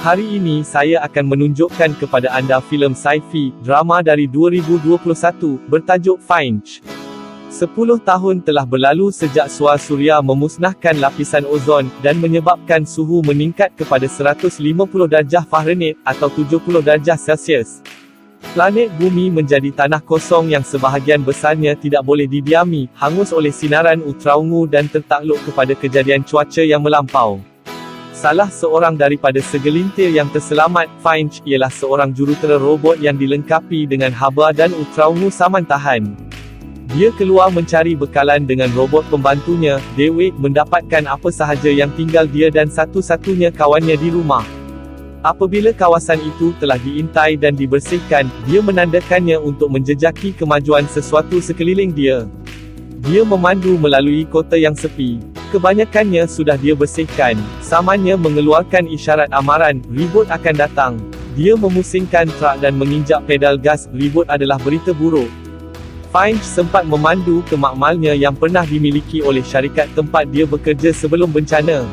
Hari ini saya akan menunjukkan kepada anda filem sci-fi, drama dari 2021, bertajuk Finch. 10 tahun telah berlalu sejak suar suria memusnahkan lapisan ozon, dan menyebabkan suhu meningkat kepada 150 darjah Fahrenheit, atau 70 darjah Celsius. Planet Bumi menjadi tanah kosong yang sebahagian besarnya tidak boleh didiami, hangus oleh sinaran ultraungu dan tertakluk kepada kejadian cuaca yang melampau. Salah seorang daripada segelintir yang terselamat, Finch, ialah seorang jurutera robot yang dilengkapi dengan haba dan ultraungu saman tahan. Dia keluar mencari bekalan dengan robot pembantunya, Dewey, mendapatkan apa sahaja yang tinggal dia dan satu-satunya kawannya di rumah. Apabila kawasan itu telah diintai dan dibersihkan, dia menandakannya untuk menjejaki kemajuan sesuatu sekeliling dia. Dia memandu melalui kota yang sepi. Kebanyakannya sudah dia bersihkan. Samannya mengeluarkan isyarat amaran, ribut akan datang. Dia memusingkan truk dan menginjak pedal gas, ribut adalah berita buruk. Finch sempat memandu ke makmalnya yang pernah dimiliki oleh syarikat tempat dia bekerja sebelum bencana.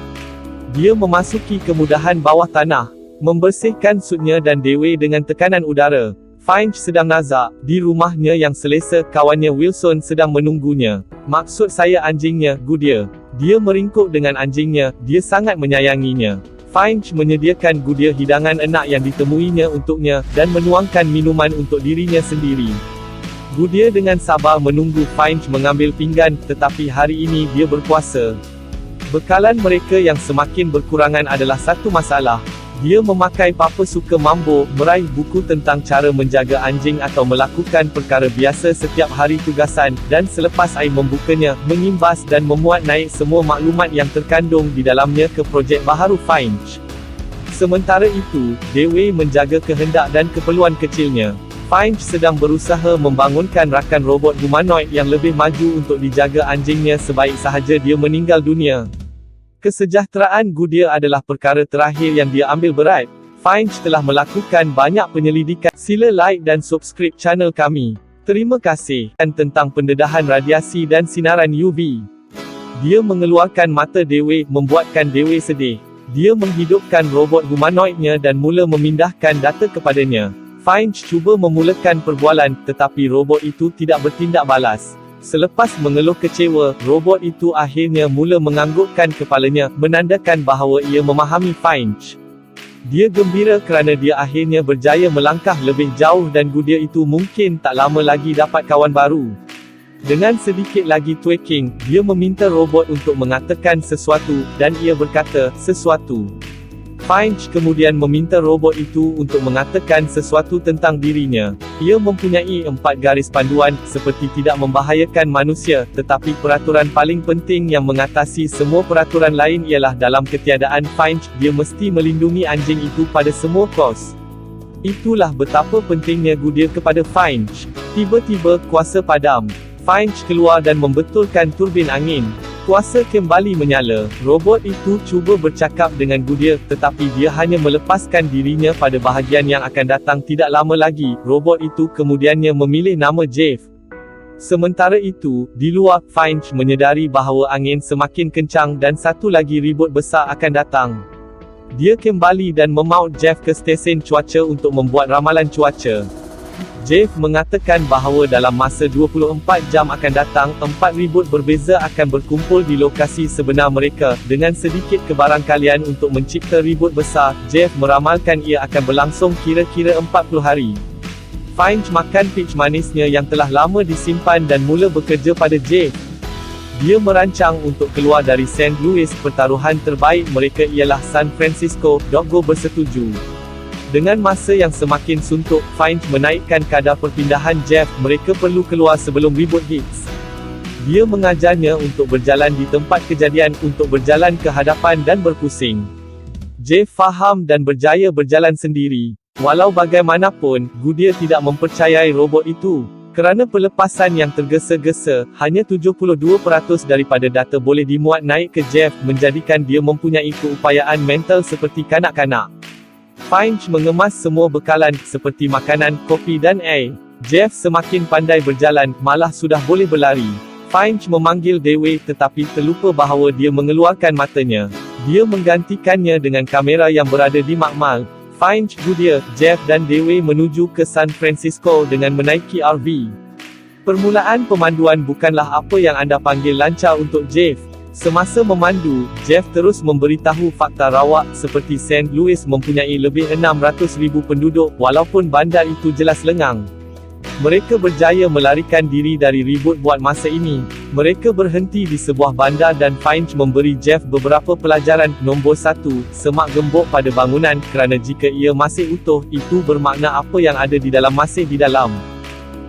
Dia memasuki kemudahan bawah tanah, membersihkan sutnya dan Dewey dengan tekanan udara. Finch sedang nazak. Di rumahnya yang selesa, kawannya Wilson sedang menunggunya. Maksud saya anjingnya, Goodyear. Dia meringkuk dengan anjingnya, dia sangat menyayanginya. Finch menyediakan Goodyear hidangan enak yang ditemuinya untuknya, dan menuangkan minuman untuk dirinya sendiri. Goodyear dengan sabar menunggu Finch mengambil pinggan, tetapi hari ini dia berpuasa. Bekalan mereka yang semakin berkurangan adalah satu masalah. Dia memakai papa suka mambo, meraih buku tentang cara menjaga anjing atau melakukan perkara biasa setiap hari tugasan, dan selepas air membukanya, mengimbas dan memuat naik semua maklumat yang terkandung di dalamnya ke projek baharu Finch. Sementara itu, Dewey menjaga kehendak dan keperluan kecilnya. Finch sedang berusaha membangunkan rakan robot humanoid yang lebih maju untuk dijaga anjingnya sebaik sahaja dia meninggal dunia. Kesejahteraan Goodyear adalah perkara terakhir yang dia ambil berat. Finch telah melakukan banyak penyelidikan. Sila like dan subscribe channel kami. Terima kasih. Dan tentang pendedahan radiasi dan sinaran UV. Dia mengeluarkan mata Dewey, membuatkan Dewey sedih. Dia menghidupkan robot humanoidnya dan mula memindahkan data kepadanya. Finch cuba memulakan perbualan, tetapi robot itu tidak bertindak balas. Selepas mengeluh kecewa, robot itu akhirnya mula menganggukkan kepalanya, menandakan bahawa ia memahami Finch. Dia gembira kerana dia akhirnya berjaya melangkah lebih jauh dan Goodyear itu mungkin tak lama lagi dapat kawan baru. Dengan sedikit lagi tweaking, dia meminta robot untuk mengatakan sesuatu, dan ia berkata, sesuatu. Finch kemudian meminta robot itu untuk mengatakan sesuatu tentang dirinya. Ia mempunyai 4 garis panduan, seperti tidak membahayakan manusia, tetapi peraturan paling penting yang mengatasi semua peraturan lain ialah dalam ketiadaan Finch, dia mesti melindungi anjing itu pada semua kos. Itulah betapa pentingnya Goodyear kepada Finch. Tiba-tiba, kuasa padam. Finch keluar dan membetulkan turbin angin. Kuasa kembali menyala. Robot itu cuba bercakap dengan Goodyear, tetapi dia hanya melepaskan dirinya pada bahagian yang akan datang tidak lama lagi. Robot itu kemudiannya memilih nama Jeff. Sementara itu, di luar, Finch menyedari bahawa angin semakin kencang dan satu lagi ribut besar akan datang. Dia kembali dan memaut Jeff ke stesen cuaca untuk membuat ramalan cuaca. Jeff mengatakan bahawa dalam masa 24 jam akan datang, 4 ribut berbeza akan berkumpul di lokasi sebenar mereka. Dengan sedikit kebarangkalian untuk mencipta ribut besar, Jeff meramalkan ia akan berlangsung kira-kira 40 hari. Finch makan peach manisnya yang telah lama disimpan dan mula bekerja pada Jeff. Dia merancang untuk keluar dari St. Louis. Pertaruhan terbaik mereka ialah San Francisco. Doggo bersetuju. Dengan masa yang semakin suntuk, Finch menaikkan kadar perpindahan Jeff. Mereka perlu keluar sebelum ribut hits. Dia mengajarnya untuk berjalan di tempat kejadian, untuk berjalan ke hadapan dan berpusing. Jeff faham dan berjaya berjalan sendiri. Walau bagaimanapun, Goodyear tidak mempercayai robot itu. Kerana pelepasan yang tergesa-gesa, hanya 72% daripada data boleh dimuat naik ke Jeff, menjadikan dia mempunyai keupayaan mental seperti kanak-kanak. Finch mengemas semua bekalan, seperti makanan, kopi dan air. Jeff semakin pandai berjalan, malah sudah boleh berlari. Finch memanggil Dewey tetapi terlupa bahawa dia mengeluarkan matanya. Dia menggantikannya dengan kamera yang berada di makmal. Finch, Goodyear, Jeff dan Dewey menuju ke San Francisco dengan menaiki RV. Permulaan pemanduan bukanlah apa yang anda panggil lancar untuk Jeff. Semasa memandu, Jeff terus memberitahu fakta rawak seperti St. Louis mempunyai lebih 600,000 penduduk walaupun bandar itu jelas lengang. Mereka berjaya melarikan diri dari ribut buat masa ini. Mereka berhenti di sebuah bandar dan Finch memberi Jeff beberapa pelajaran. Nombor 1, semak gembok pada bangunan, kerana jika ia masih utuh, itu bermakna apa yang ada di dalam masih di dalam.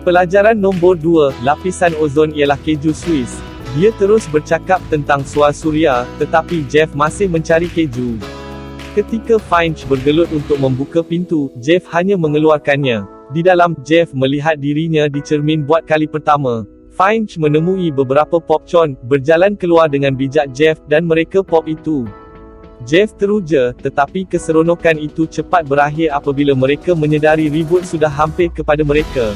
Pelajaran nombor 2, lapisan ozon ialah keju Swiss. Dia terus bercakap tentang suar suria, tetapi Jeff masih mencari keju. Ketika Finch bergelut untuk membuka pintu, Jeff hanya mengeluarkannya. Di dalam, Jeff melihat dirinya di cermin buat kali pertama. Finch menemui beberapa popcorn, berjalan keluar dengan bijak Jeff, dan mereka pop itu. Jeff teruja, tetapi keseronokan itu cepat berakhir apabila mereka menyedari ribut sudah hampir kepada mereka.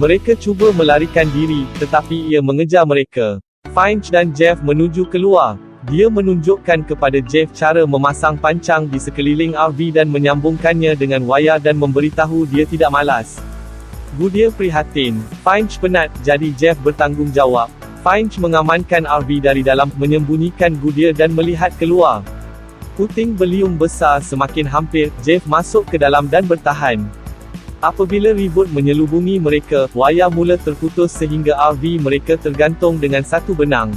Mereka cuba melarikan diri, tetapi ia mengejar mereka. Finch dan Jeff menuju keluar. Dia menunjukkan kepada Jeff cara memasang pancang di sekeliling RV dan menyambungkannya dengan wayar dan memberitahu dia tidak malas. Goodyear prihatin. Finch penat, jadi Jeff bertanggungjawab. Finch mengamankan RV dari dalam, menyembunyikan Goodyear dan melihat keluar. Puting beliung besar semakin hampir, Jeff masuk ke dalam dan bertahan. Apabila ribut menyelubungi mereka, wayar mula terputus sehingga RV mereka tergantung dengan satu benang.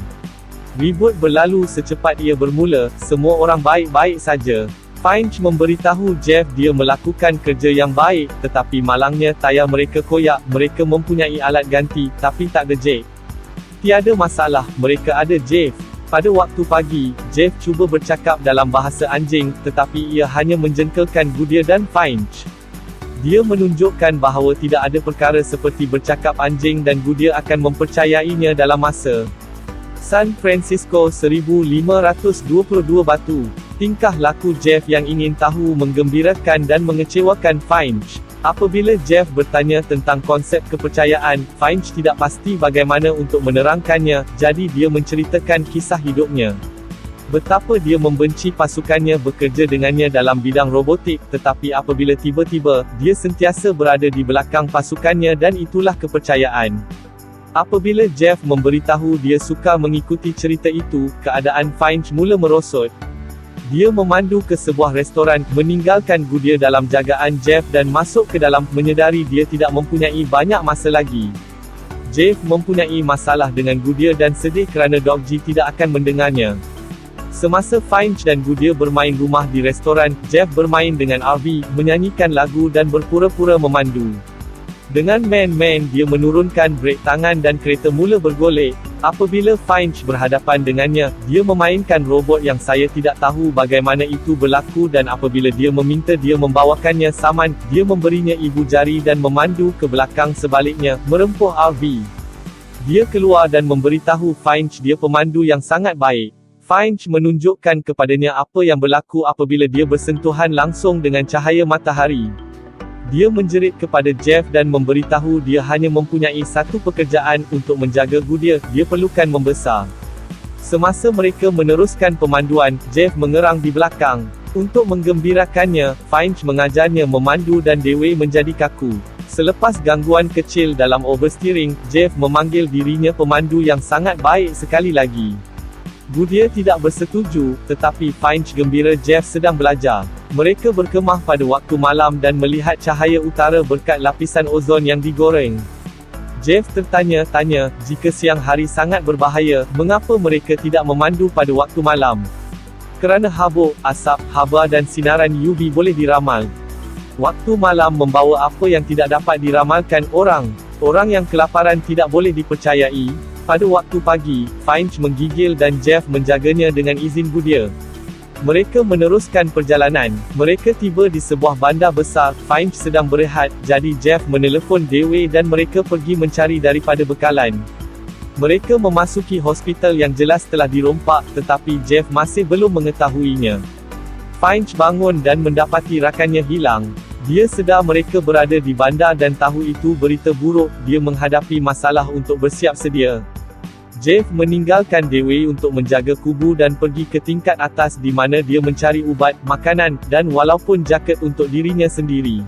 Ribut berlalu secepat ia bermula, semua orang baik-baik saja. Finch memberitahu Jeff dia melakukan kerja yang baik, tetapi malangnya tayar mereka koyak. Mereka mempunyai alat ganti, tapi tak ada Jeff. Tiada masalah, mereka ada Jeff. Pada waktu pagi, Jeff cuba bercakap dalam bahasa anjing, tetapi ia hanya menjengkelkan Goodyear dan Finch. Dia menunjukkan bahawa tidak ada perkara seperti bercakap anjing dan Goodyear akan mempercayainya dalam masa. San Francisco 1522 batu. Tingkah laku Jeff yang ingin tahu menggembirakan dan mengecewakan Finch. Apabila Jeff bertanya tentang konsep kepercayaan, Finch tidak pasti bagaimana untuk menerangkannya, jadi dia menceritakan kisah hidupnya. Betapa dia membenci pasukannya bekerja dengannya dalam bidang robotik, tetapi apabila tiba-tiba, dia sentiasa berada di belakang pasukannya dan itulah kepercayaan. Apabila Jeff memberitahu dia suka mengikuti cerita itu, keadaan Finch mula merosot. Dia memandu ke sebuah restoran, meninggalkan Goodyear dalam jagaan Jeff dan masuk ke dalam, menyedari dia tidak mempunyai banyak masa lagi. Jeff mempunyai masalah dengan Goodyear dan sedih kerana Dog G tidak akan mendengarnya. Semasa Finch dan Goodyear bermain rumah di restoran, Jeff bermain dengan RV, menyanyikan lagu dan berpura-pura memandu. Dengan man-man dia menurunkan brek tangan dan kereta mula bergolek. Apabila Finch berhadapan dengannya, dia memainkan robot yang saya tidak tahu bagaimana itu berlaku dan apabila dia meminta dia membawakannya saman, dia memberinya ibu jari dan memandu ke belakang sebaliknya, merempuh RV. Dia keluar dan memberitahu Finch dia pemandu yang sangat baik. Finch menunjukkan kepadanya apa yang berlaku apabila dia bersentuhan langsung dengan cahaya matahari. Dia menjerit kepada Jeff dan memberitahu dia hanya mempunyai satu pekerjaan, untuk menjaga Goodyear, dia perlukan membesar. Semasa mereka meneruskan pemanduan, Jeff mengerang di belakang. Untuk menggembirakannya, Finch mengajarnya memandu dan Dewey menjadi kaku. Selepas gangguan kecil dalam oversteering, Jeff memanggil dirinya pemandu yang sangat baik sekali lagi. Goodyear tidak bersetuju, tetapi Finch gembira Jeff sedang belajar. Mereka berkemah pada waktu malam dan melihat cahaya utara berkat lapisan ozon yang digoreng. Jeff tertanya-tanya, jika siang hari sangat berbahaya, mengapa mereka tidak memandu pada waktu malam? Kerana habuk, asap, haba dan sinaran UV boleh diramal. Waktu malam membawa apa yang tidak dapat diramalkan orang. Orang yang kelaparan tidak boleh dipercayai. Pada waktu pagi, Finch menggigil dan Jeff menjaganya dengan izin Goodyear. Mereka meneruskan perjalanan. Mereka tiba di sebuah bandar besar. Finch sedang berehat, jadi Jeff menelefon Dewey dan mereka pergi mencari daripada bekalan. Mereka memasuki hospital yang jelas telah dirompak, tetapi Jeff masih belum mengetahuinya. Finch bangun dan mendapati rakannya hilang. Dia sedar mereka berada di bandar dan tahu itu berita buruk. Dia menghadapi masalah untuk bersiap sedia. Jeff meninggalkan Dewey untuk menjaga kubu dan pergi ke tingkat atas di mana dia mencari ubat, makanan, dan walaupun jaket untuk dirinya sendiri.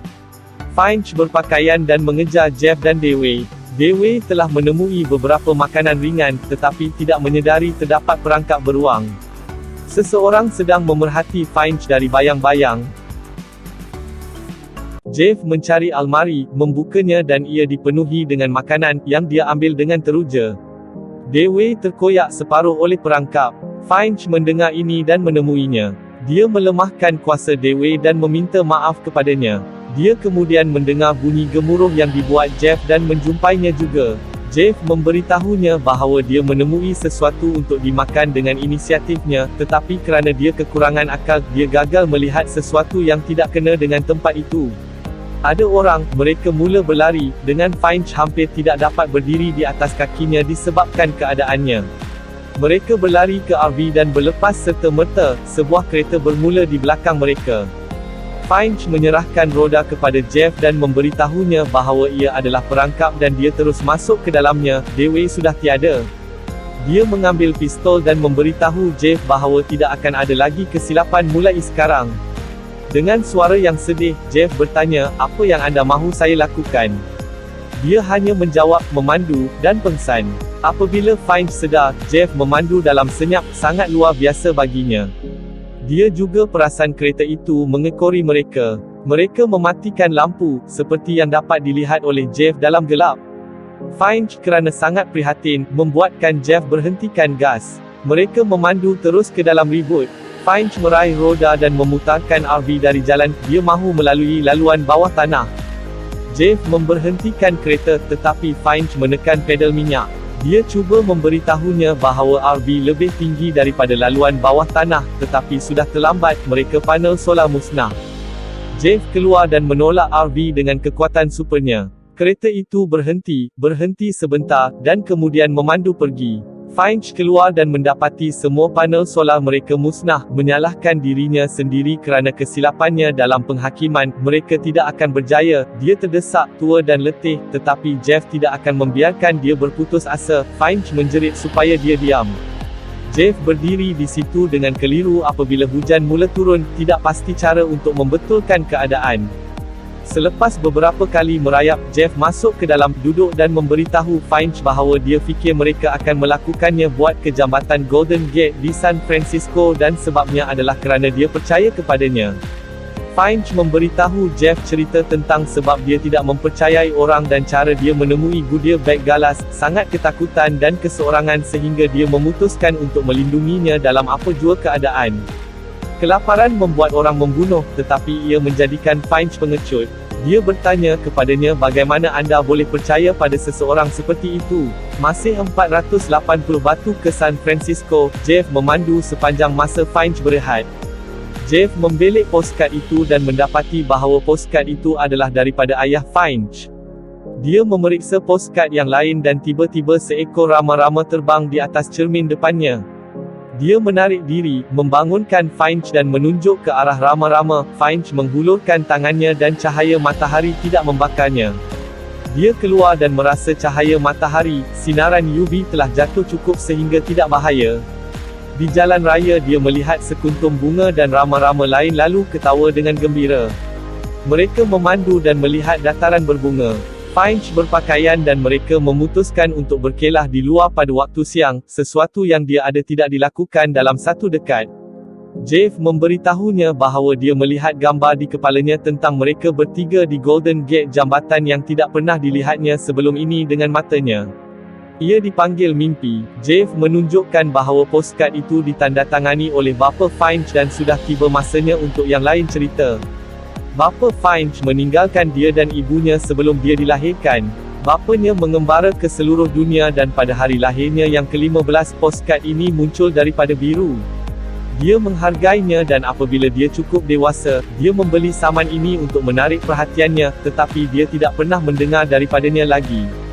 Finch berpakaian dan mengejar Jeff dan Dewey. Dewey telah menemui beberapa makanan ringan, tetapi tidak menyedari terdapat perangkap beruang. Seseorang sedang memerhati Finch dari bayang-bayang. Jeff mencari almari, membukanya dan ia dipenuhi dengan makanan, yang dia ambil dengan teruja. Dewey terkoyak separuh oleh perangkap. Finch mendengar ini dan menemuinya. Dia melemahkan kuasa Dewey dan meminta maaf kepadanya. Dia kemudian mendengar bunyi gemuruh yang dibuat Jeff dan menjumpainya juga. Jeff memberitahunya bahawa dia menemui sesuatu untuk dimakan dengan inisiatifnya, tetapi kerana dia kekurangan akal, dia gagal melihat sesuatu yang tidak kena dengan tempat itu. Ada orang, mereka mula berlari, dengan Finch hampir tidak dapat berdiri di atas kakinya disebabkan keadaannya. Mereka berlari ke RV dan berlepas serta-merta, sebuah kereta bermula di belakang mereka. Finch menyerahkan roda kepada Jeff dan memberitahunya bahawa ia adalah perangkap dan dia terus masuk ke dalamnya. Dewey sudah tiada. Dia mengambil pistol dan memberitahu Jeff bahawa tidak akan ada lagi kesilapan mulai sekarang. Dengan suara yang sedih, Jeff bertanya, "Apa yang anda mahu saya lakukan?" Dia hanya menjawab, "Memandu," dan pengsan. Apabila Finch sedar, Jeff memandu dalam senyap, sangat luar biasa baginya. Dia juga perasan kereta itu mengekori mereka. Mereka mematikan lampu, seperti yang dapat dilihat oleh Jeff dalam gelap. Finch kerana sangat prihatin, membuatkan Jeff berhentikan gas. Mereka memandu terus ke dalam ribut. Finch meraih roda dan memutarkan RV dari jalan. Dia mahu melalui laluan bawah tanah. Jeff memberhentikan kereta, tetapi Finch menekan pedal minyak. Dia cuba memberitahunya bahawa RV lebih tinggi daripada laluan bawah tanah, tetapi sudah terlambat, mereka panel solar musnah. Jeff keluar dan menolak RV dengan kekuatan supernya. Kereta itu berhenti sebentar, dan kemudian memandu pergi. Finch keluar dan mendapati semua panel solar mereka musnah, menyalahkan dirinya sendiri kerana kesilapannya dalam penghakiman. Mereka tidak akan berjaya. Dia terdesak, tua dan letih, tetapi Jeff tidak akan membiarkan dia berputus asa. Finch menjerit supaya dia diam. Jeff berdiri di situ dengan keliru apabila hujan mula turun, tidak pasti cara untuk membetulkan keadaan. Selepas beberapa kali merayap, Jeff masuk ke dalam, duduk dan memberitahu Finch bahawa dia fikir mereka akan melakukannya buat ke jambatan Golden Gate di San Francisco dan sebabnya adalah kerana dia percaya kepadanya. Finch memberitahu Jeff cerita tentang sebab dia tidak mempercayai orang dan cara dia menemui Goodyear beg galas, sangat ketakutan dan keseorangan sehingga dia memutuskan untuk melindunginya dalam apa jua keadaan. Kelaparan membuat orang membunuh, tetapi ia menjadikan Finch pengecut. Dia bertanya kepadanya, "Bagaimana anda boleh percaya pada seseorang seperti itu? Masih 480 batu ke San Francisco." Jeff memandu sepanjang masa Finch berehat. Jeff membelik poskad itu dan mendapati bahawa poskad itu adalah daripada ayah Finch. Dia memeriksa poskad yang lain dan tiba-tiba seekor rama-rama terbang di atas cermin depannya. Dia menarik diri, membangunkan Finch dan menunjuk ke arah rama-rama. Finch menghulurkan tangannya dan cahaya matahari tidak membakarnya. Dia keluar dan merasa cahaya matahari, sinaran UV telah jatuh cukup sehingga tidak bahaya. Di jalan raya dia melihat sekuntum bunga dan rama-rama lain lalu ketawa dengan gembira. Mereka memandu dan melihat dataran berbunga. Finch berpakaian dan mereka memutuskan untuk berkelah di luar pada waktu siang, sesuatu yang dia ada tidak dilakukan dalam satu dekad. Jeff memberitahunya bahawa dia melihat gambar di kepalanya tentang mereka bertiga di Golden Gate, jambatan yang tidak pernah dilihatnya sebelum ini dengan matanya. Ia dipanggil mimpi. Jeff menunjukkan bahawa poskad itu ditandatangani oleh bapa Finch dan sudah tiba masanya untuk yang lain cerita. Bapa Finch meninggalkan dia dan ibunya sebelum dia dilahirkan. Bapanya mengembara ke seluruh dunia dan pada hari lahirnya yang ke-15 poskad ini muncul daripada biru. Dia menghargainya dan apabila dia cukup dewasa, dia membeli saman ini untuk menarik perhatiannya, tetapi dia tidak pernah mendengar daripadanya lagi.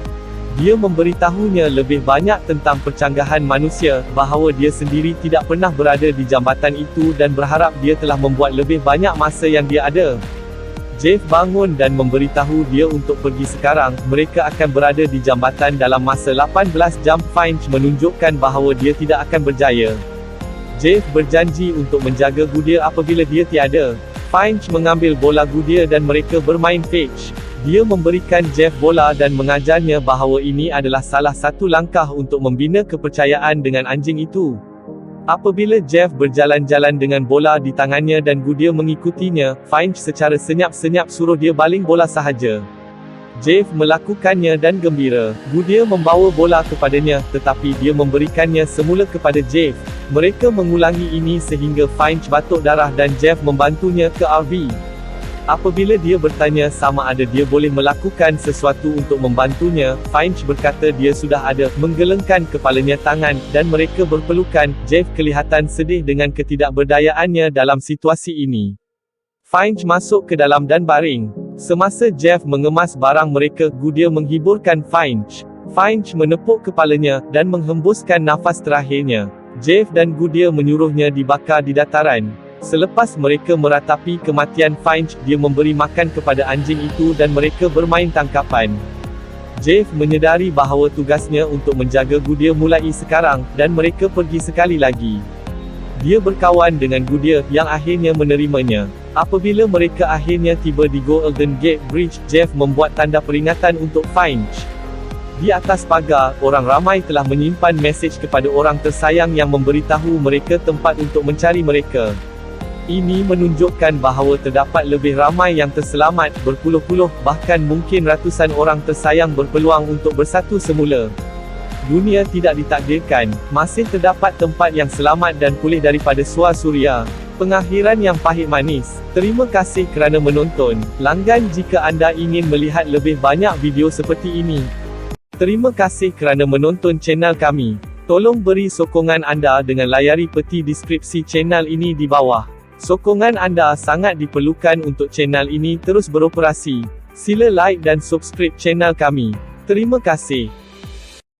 Dia memberitahunya lebih banyak tentang percanggahan manusia, bahawa dia sendiri tidak pernah berada di jambatan itu dan berharap dia telah membuat lebih banyak masa yang dia ada. Jeff bangun dan memberitahu dia untuk pergi sekarang. Mereka akan berada di jambatan dalam masa 18 jam. Finch menunjukkan bahawa dia tidak akan berjaya. Jeff berjanji untuk menjaga Goodyear apabila dia tiada. Finch mengambil bola Goodyear dan mereka bermain fetch. Dia memberikan Jeff bola dan mengajarnya bahawa ini adalah salah satu langkah untuk membina kepercayaan dengan anjing itu. Apabila Jeff berjalan-jalan dengan bola di tangannya dan Goodyear mengikutinya, Finch secara senyap-senyap suruh dia baling bola sahaja. Jeff melakukannya dan gembira. Goodyear membawa bola kepadanya, tetapi dia memberikannya semula kepada Jeff. Mereka mengulangi ini sehingga Finch batuk darah dan Jeff membantunya ke RV. Apabila dia bertanya sama ada dia boleh melakukan sesuatu untuk membantunya, Finch berkata dia sudah ada, menggelengkan kepalanya tangan, dan mereka berpelukan. Jeff kelihatan sedih dengan ketidakberdayaannya dalam situasi ini. Finch masuk ke dalam dan baring. Semasa Jeff mengemas barang mereka, Goodyear menghiburkan Finch. Finch menepuk kepalanya, dan menghembuskan nafas terakhirnya. Jeff dan Goodyear menyuruhnya dibakar di dataran. Selepas mereka meratapi kematian Finch, dia memberi makan kepada anjing itu dan mereka bermain tangkapan. Jeff menyedari bahawa tugasnya untuk menjaga Goodyear mulai sekarang, dan mereka pergi sekali lagi. Dia berkawan dengan Goodyear, yang akhirnya menerimanya. Apabila mereka akhirnya tiba di Golden Gate Bridge, Jeff membuat tanda peringatan untuk Finch. Di atas pagar, orang ramai telah menyimpan mesej kepada orang tersayang yang memberitahu mereka tempat untuk mencari mereka. Ini menunjukkan bahawa terdapat lebih ramai yang terselamat, berpuluh-puluh, bahkan mungkin ratusan orang tersayang berpeluang untuk bersatu semula. Dunia tidak ditakdirkan, masih terdapat tempat yang selamat dan pulih daripada suar suria. Pengakhiran yang pahit manis. Terima kasih kerana menonton. Langgan jika anda ingin melihat lebih banyak video seperti ini. Terima kasih kerana menonton channel kami. Tolong beri sokongan anda dengan layari peti deskripsi channel ini di bawah. Sokongan anda sangat diperlukan untuk channel ini terus beroperasi. Sila like dan subscribe channel kami. Terima kasih.